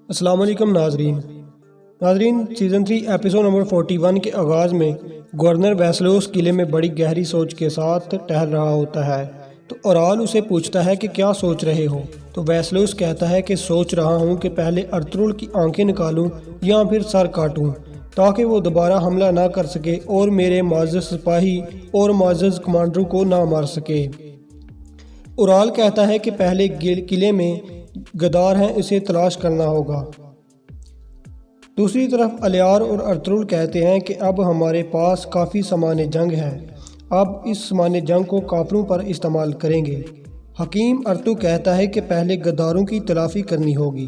السلام علیکم ناظرین سیزن 3 ایپیسوڈ نمبر 41 کے آغاز میں گورنر ویسلوس قلعے میں بڑی گہری سوچ کے ساتھ ٹہل رہا ہوتا ہے تو اورال اسے پوچھتا ہے کہ کیا سوچ رہے ہو؟ تو ویسلوس کہتا ہے کہ سوچ رہا ہوں کہ پہلے ارطغرل کی آنکھیں نکالوں یا پھر سر کاٹوں تاکہ وہ دوبارہ حملہ نہ کر سکے اور میرے معزز سپاہی اور معزز کمانڈروں کو نہ مار سکے۔ اورال کہتا ہے کہ پہلے قلعے میں غدار ہیں، اسے تلاش کرنا ہوگا۔ دوسری طرف الیار اور ارطغرل کہتے ہیں کہ اب ہمارے پاس کافی سامان جنگ ہے، اب اس سامان جنگ کو کافروں پر استعمال کریں گے۔ حکیم ارطو کہتا ہے کہ پہلے غداروں کی تلافی کرنی ہوگی۔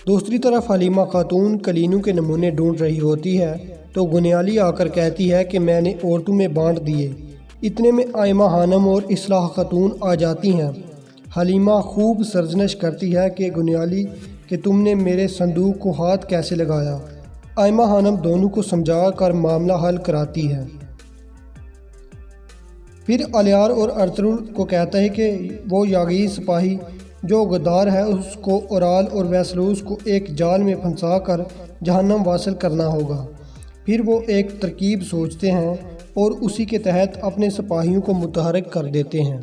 دوسری طرف حلیمہ خاتون کلینوں کے نمونے ڈھونڈ رہی ہوتی ہے تو گنیالی آ کر کہتی ہے کہ میں نے عورتوں میں بانٹ دیے۔ اتنے میں آئمہ خانم اور اصلاح خاتون آ جاتی ہیں۔ حلیمہ خوب سرزنش کرتی ہے کہ گنیالی کہ تم نے میرے صندوق کو ہاتھ کیسے لگایا۔ آئمہ خانم دونوں کو سمجھا کر معاملہ حل کراتی ہے۔ پھر الیار اور ارطغرل کو کہتا ہے کہ وہ یاغیز سپاہی جو غدار ہے اس کو اورال اور ویسلوس کو ایک جال میں پھنسا کر جہنم واصل کرنا ہوگا۔ پھر وہ ایک ترکیب سوچتے ہیں اور اسی کے تحت اپنے سپاہیوں کو متحرک کر دیتے ہیں۔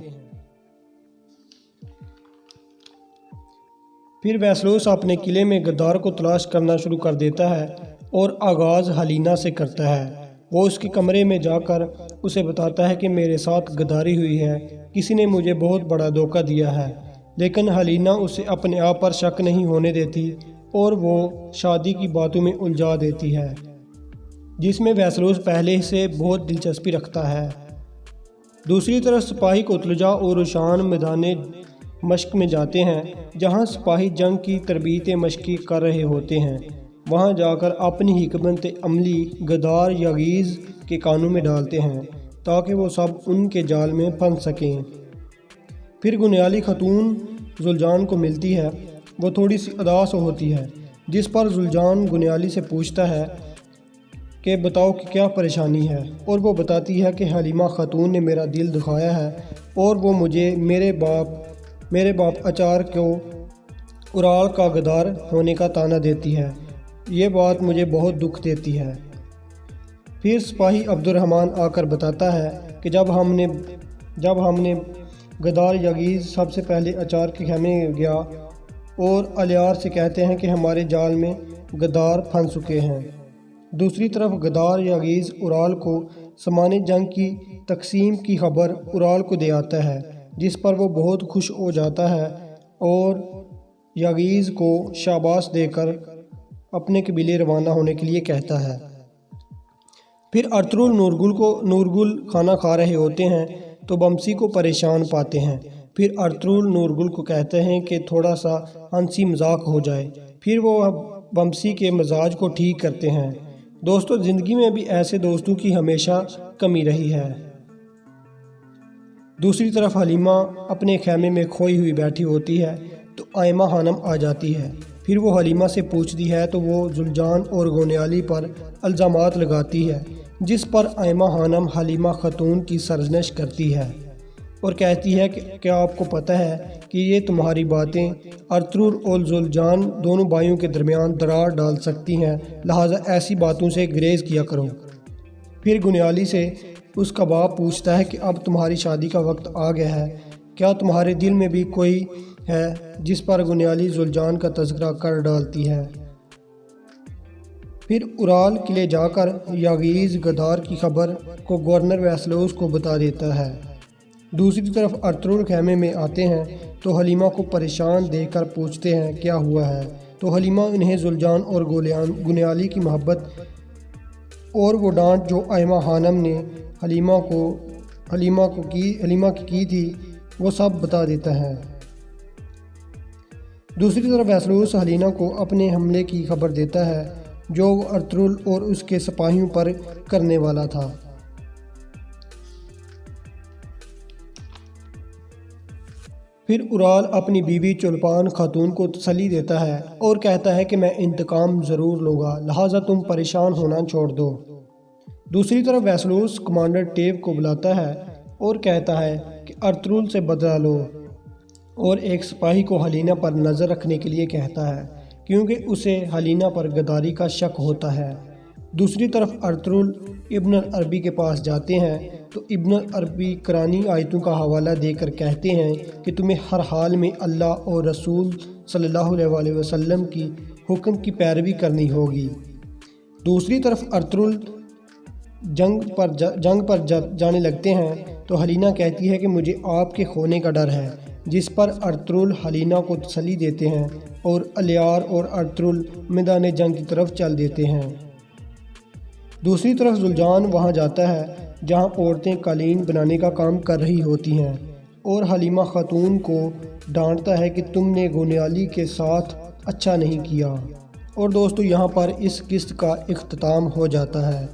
پھر ویسلوس اپنے قلعے میں غدار کو تلاش کرنا شروع کر دیتا ہے اور آغاز ہلینا سے کرتا ہے۔ وہ اس کے کمرے میں جا کر اسے بتاتا ہے کہ میرے ساتھ غداری ہوئی ہے، کسی نے مجھے بہت بڑا دھوکہ دیا ہے، لیکن ہلینا اسے اپنے آپ پر شک نہیں ہونے دیتی اور وہ شادی کی باتوں میں الجھا دیتی ہے، جس میں ویسلوس پہلے سے بہت دلچسپی رکھتا ہے۔ دوسری طرف سپاہی کوتلجا اور روشان میدان مشق میں جاتے ہیں جہاں سپاہی جنگ کی تربیت مشقی کر رہے ہوتے ہیں۔ وہاں جا کر اپنی حکمت عملی غدار یاغیز کے کانوں میں ڈالتے ہیں تاکہ وہ سب ان کے جال میں پھنس سکیں۔ پھر گنیالی خاتون زلجان کو ملتی ہے، وہ تھوڑی سی اداس ہوتی ہے، جس پر زلجان گنیالی سے پوچھتا ہے کہ بتاؤ کہ کیا پریشانی ہے، اور وہ بتاتی ہے کہ حلیمہ خاتون نے میرا دل دکھایا ہے اور وہ مجھے میرے باپ اچار کو اورال کا غدار ہونے کا طعنہ دیتی ہے، یہ بات مجھے بہت دکھ دیتی ہے۔ پھر سپاہی عبد الرحمن آ کر بتاتا ہے کہ جب ہم نے غدار یاغیز سب سے پہلے اچار کے خیمے میں گیا اور الیار سے کہتے ہیں کہ ہمارے جال میں غدار پھنس چکے ہیں۔ دوسری طرف غدار یاغیز اورال کو سامان جنگ کی تقسیم کی خبر اورال کو دے آتا ہے، جس پر وہ بہت خوش ہو جاتا ہے اور یاغیز کو شاباش دے کر اپنے قبیلے روانہ ہونے کے لیے کہتا ہے۔ پھر ارطغرل نورگل کھانا کھا رہے ہوتے ہیں تو بمسی کو پریشان پاتے ہیں۔ پھر ارطغرل نورگل کو کہتے ہیں کہ تھوڑا سا ہنسی مذاق ہو جائے، پھر وہ بمسی کے مزاج کو ٹھیک کرتے ہیں۔ دوستو، زندگی میں بھی ایسے دوستوں کی ہمیشہ کمی رہی ہے۔ دوسری طرف حلیمہ اپنے خیمے میں کھوئی ہوئی بیٹھی ہوتی ہے تو آئمہ خانم آ جاتی ہے۔ پھر وہ حلیمہ سے پوچھتی ہے تو وہ زلجان اور گنیالی پر الزامات لگاتی ہے، جس پر آئمہ خانم حلیمہ خاتون کی سرزنش کرتی ہے اور کہتی ہے کہ کیا آپ کو پتہ ہے کہ یہ تمہاری باتیں ارطغرل اور زلجان دونوں بھائیوں کے درمیان درار ڈال سکتی ہیں، لہٰذا ایسی باتوں سے گریز کیا کرو۔ پھر گنیالی سے اس کا باپ پوچھتا ہے کہ اب تمہاری شادی کا وقت آ گیا ہے، کیا تمہارے دل میں بھی کوئی ہے؟ جس پر گنیالی زلجان کا تذکرہ کر ڈالتی ہے۔ پھر اورال قلعے جا کر یاغیز غدار کی خبر کو گورنر ویسلوس کو بتا دیتا ہے۔ دوسری طرف ارطغرل خیمے میں آتے ہیں تو حلیمہ کو پریشان دیکھ کر پوچھتے ہیں کیا ہوا ہے، تو حلیمہ انہیں زلجان اور گنیالی کی محبت اور وہ ڈانٹ جو آئمہ خانم نے حلیمہ کی تھی وہ سب بتا دیتا ہے۔ دوسری طرف ویسلوس ہلینا کو اپنے حملے کی خبر دیتا ہے جو ارطغرل اور اس کے سپاہیوں پر کرنے والا تھا۔ پھر اورال اپنی بیوی چولپان خاتون کو تسلی دیتا ہے اور کہتا ہے کہ میں انتقام ضرور لوں گا، لہٰذا تم پریشان ہونا چھوڑ دو۔ دوسری طرف ویسلوس کمانڈر ٹیو کو بلاتا ہے اور کہتا ہے کہ ارطغرل سے بدلہ لو اور ایک سپاہی کو ہلینا پر نظر رکھنے کے لیے کہتا ہے۔ کیونکہ اسے حلینا پر غداری کا شک ہوتا ہے۔ دوسری طرف ارطغرل ابن عربی کے پاس جاتے ہیں تو ابن عربی قرآنی آیتوں کا حوالہ دے کر کہتے ہیں کہ تمہیں ہر حال میں اللہ اور رسول صلی اللہ علیہ وسلم کی حکم کی پیروی کرنی ہوگی۔ دوسری طرف ارطغرل جنگ پر جانے لگتے ہیں تو حلینا کہتی ہے کہ مجھے آپ کے کھونے کا ڈر ہے، جس پر ارطغرل حلینا کو تسلی دیتے ہیں اور الیار اور ارطغرل میدان جنگ کی طرف چل دیتے ہیں۔ دوسری طرف زلجان وہاں جاتا ہے جہاں عورتیں قالین بنانے کا کام کر رہی ہوتی ہیں اور حلیمہ خاتون کو ڈانٹتا ہے کہ تم نے گونیالی کے ساتھ اچھا نہیں کیا۔ اور دوستو یہاں پر اس قسط کا اختتام ہو جاتا ہے۔